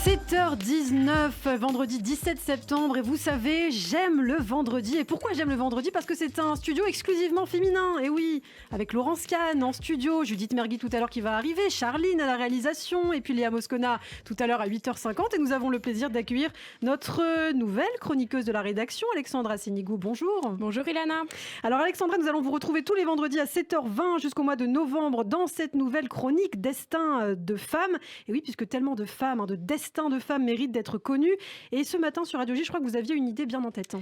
7h19, vendredi 17 septembre, et vous savez, j'aime le vendredi. Et pourquoi j'aime le vendredi? Parce que c'est un studio exclusivement féminin, et oui, avec Laurence Kahn en studio, Judith Mergui tout à l'heure qui va arriver, Charline à la réalisation, et puis Léa Moscona tout à l'heure à 8h50, et nous avons le plaisir d'accueillir notre nouvelle chroniqueuse de la rédaction, Alexandra Sénigou. Bonjour. Bonjour Ilana. Alors Alexandra, nous allons vous retrouver tous les vendredis à 7h20 jusqu'au mois de novembre dans cette nouvelle chronique Destin de femmes. Et oui, puisque tellement de femmes, de destin de femmes mérite d'être connu. Et ce matin sur Radio J, je crois que vous aviez une idée bien en tête.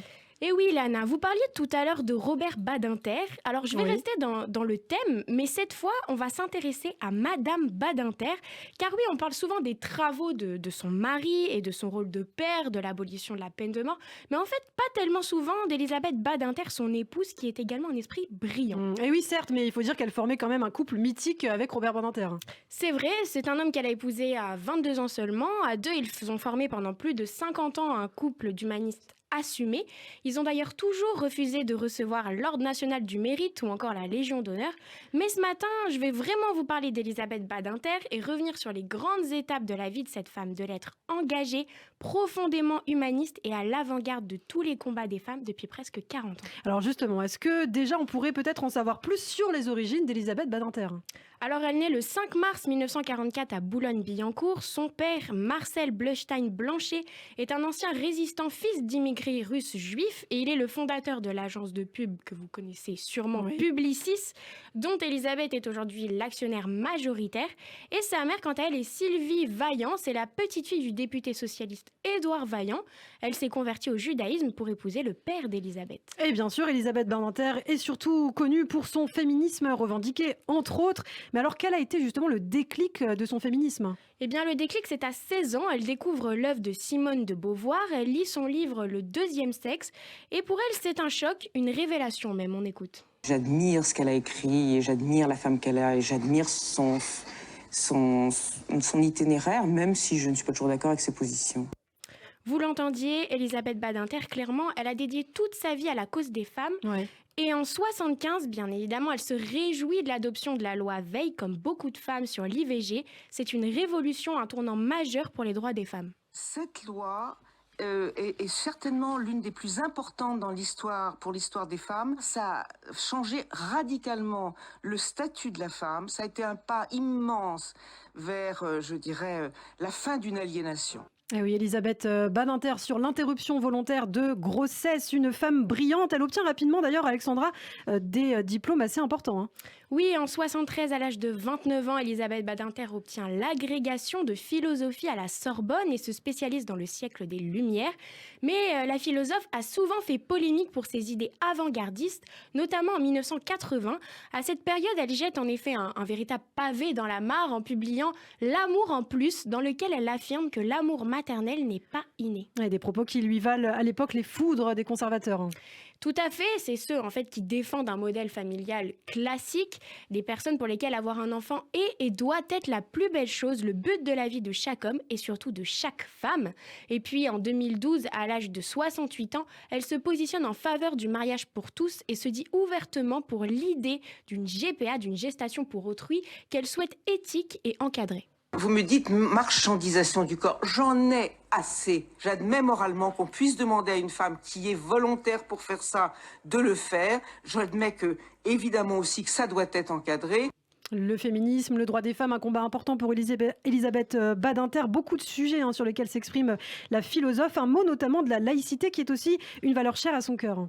Et oui, Lana, vous parliez tout à l'heure de Robert Badinter. Alors, je vais rester dans le thème, mais cette fois, on va s'intéresser à Madame Badinter. Car oui, on parle souvent des travaux de son mari et de son rôle de père, de l'abolition de la peine de mort. Mais en fait, pas tellement souvent d'Elisabeth Badinter, son épouse, qui est également un esprit brillant. Et oui, certes, mais il faut dire qu'elle formait quand même un couple mythique avec Robert Badinter. C'est vrai, c'est un homme qu'elle a épousé à 22 ans seulement. À deux, ils ont formé pendant plus de 50 ans un couple d'humanistes assumés. Ils ont d'ailleurs toujours refusé de recevoir l'Ordre national du mérite ou encore la Légion d'honneur. Mais ce matin, je vais vraiment vous parler d'Elisabeth Badinter et revenir sur les grandes étapes de la vie de cette femme de lettres engagée, profondément humaniste et à l'avant-garde de tous les combats des femmes depuis presque 40 ans. Alors justement, est-ce que déjà on pourrait peut-être en savoir plus sur les origines d'Elisabeth Badinter? Alors, elle naît le 5 mars 1944 à Boulogne-Billancourt. Son père, Marcel Bleustein-Blanchet, est un ancien résistant, fils d'immigrés russes juifs, et il est le fondateur de l'agence de pub que vous connaissez sûrement, Publicis, dont Elisabeth est aujourd'hui l'actionnaire majoritaire. Et sa mère, quant à elle, est Sylvie Vaillant. C'est la petite fille du député socialiste Édouard Vaillant. Elle s'est convertie au judaïsme pour épouser le père d'Elisabeth. Et bien sûr, Elisabeth Badinter est surtout connue pour son féminisme revendiqué, entre autres. Mais alors, quel a été justement le déclic de son féminisme? Eh bien, le déclic, c'est à 16 ans. Elle découvre l'œuvre de Simone de Beauvoir. Elle lit son livre Le deuxième sexe. Et pour elle, c'est un choc, une révélation même. On écoute. J'admire ce qu'elle a écrit et j'admire la femme qu'elle a et j'admire son itinéraire, même si je ne suis pas toujours d'accord avec ses positions. Vous l'entendiez, Elisabeth Badinter, clairement, elle a dédié toute sa vie à la cause des femmes. Et en 75, bien évidemment, elle se réjouit de l'adoption de la loi Veil, comme beaucoup de femmes, sur l'IVG. C'est une révolution, un tournant majeur pour les droits des femmes. Cette loi est certainement l'une des plus importantes pour l'histoire des femmes. Ça a changé radicalement le statut de la femme. Ça a été un pas immense vers, je dirais, la fin d'une aliénation. Et oui, Elisabeth Badinter sur l'interruption volontaire de grossesse, une femme brillante. Elle obtient rapidement d'ailleurs, Alexandra, des diplômes assez importants. Oui, en 73, à l'âge de 29 ans, Elisabeth Badinter obtient l'agrégation de philosophie à la Sorbonne et se spécialise dans le siècle des Lumières. Mais la philosophe a souvent fait polémique pour ses idées avant-gardistes, notamment en 1980. À cette période, elle jette en effet un véritable pavé dans la mare en publiant L'amour en plus, dans lequel elle affirme que l'amour maternel n'est pas inné. Et des propos qui lui valent à l'époque les foudres des conservateurs. Tout à fait, c'est ceux en fait qui défendent un modèle familial classique, des personnes pour lesquelles avoir un enfant est et doit être la plus belle chose, le but de la vie de chaque homme et surtout de chaque femme. Et puis en 2012, à l'âge de 68 ans, elle se positionne en faveur du mariage pour tous et se dit ouvertement pour l'idée d'une GPA, d'une gestation pour autrui, qu'elle souhaite éthique et encadrée. Vous me dites marchandisation du corps. J'en ai assez. J'admets moralement qu'on puisse demander à une femme qui est volontaire pour faire ça de le faire. J'admets que, évidemment aussi, que ça doit être encadré. Le féminisme, le droit des femmes, un combat important pour Elisabeth Badinter. Beaucoup de sujets sur lesquels s'exprime la philosophe. Un mot notamment de la laïcité qui est aussi une valeur chère à son cœur.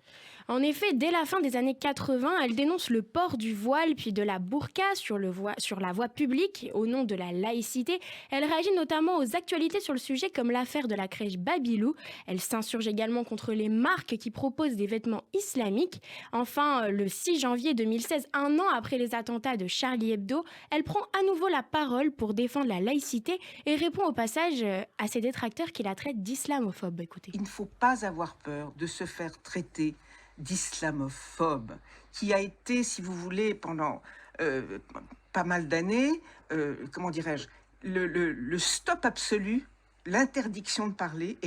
En effet, dès la fin des années 80, elle dénonce le port du voile puis de la burqa sur la voie publique au nom de la laïcité. Elle réagit notamment aux actualités sur le sujet comme l'affaire de la crèche Babylou. Elle s'insurge également contre les marques qui proposent des vêtements islamiques. Enfin, le 6 janvier 2016, un an après les attentats de Charlie Hebdo, elle prend à nouveau la parole pour défendre la laïcité et répond au passage à ses détracteurs qui la traitent d'islamophobe. Écoutez. Il ne faut pas avoir peur de se faire traiter d'islamophobe, qui a été, si vous voulez, pendant pas mal d'années, comment dirais-je, le stop absolu, l'interdiction de parler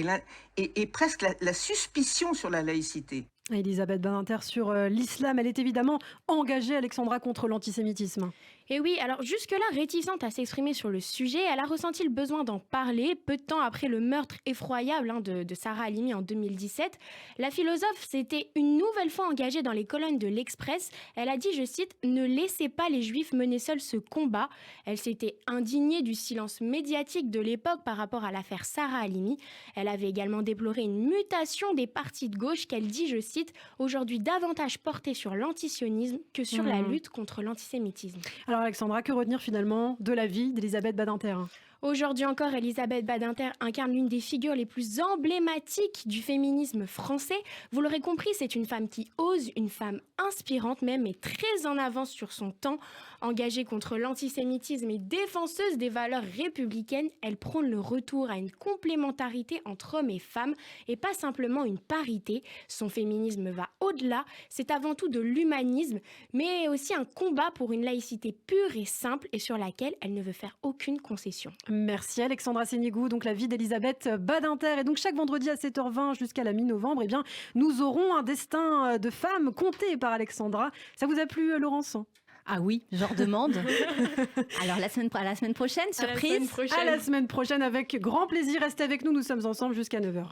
et presque la suspicion sur la laïcité. Elisabeth Badinter sur l'islam, elle est évidemment engagée, Alexandra, contre l'antisémitisme. Et oui, alors jusque-là réticente à s'exprimer sur le sujet, elle a ressenti le besoin d'en parler peu de temps après le meurtre effroyable de Sarah Halimi en 2017. La philosophe s'était une nouvelle fois engagée dans les colonnes de l'Express. Elle a dit, je cite, « Ne laissez pas les Juifs mener seuls ce combat ». Elle s'était indignée du silence médiatique de l'époque par rapport à l'affaire Sarah Halimi. Elle avait également déploré une mutation des partis de gauche qu'elle dit, je cite, « aujourd'hui davantage portée sur l'antisionisme que sur la lutte contre l'antisémitisme ». Alors Alexandra, que retenir finalement de la vie d'Elisabeth Badinter ? Aujourd'hui encore, Elisabeth Badinter incarne l'une des figures les plus emblématiques du féminisme français. Vous l'aurez compris, c'est une femme qui ose, une femme inspirante même et très en avance sur son temps. Engagée contre l'antisémitisme et défenseuse des valeurs républicaines, elle prône le retour à une complémentarité entre hommes et femmes et pas simplement une parité. Son féminisme va au-delà, c'est avant tout de l'humanisme, mais aussi un combat pour une laïcité pure et simple et sur laquelle elle ne veut faire aucune concession. Merci Alexandra Sénégou. Donc la vie d'Elisabeth Badinter. Et donc chaque vendredi à 7h20 jusqu'à la mi-novembre, eh bien, nous aurons un destin de femme compté par Alexandra. Ça vous a plu, Laurence ? Ah oui, j'en redemande. Alors, à la semaine prochaine, surprise. À la semaine prochaine avec grand plaisir. Restez avec nous, nous sommes ensemble jusqu'à 9h.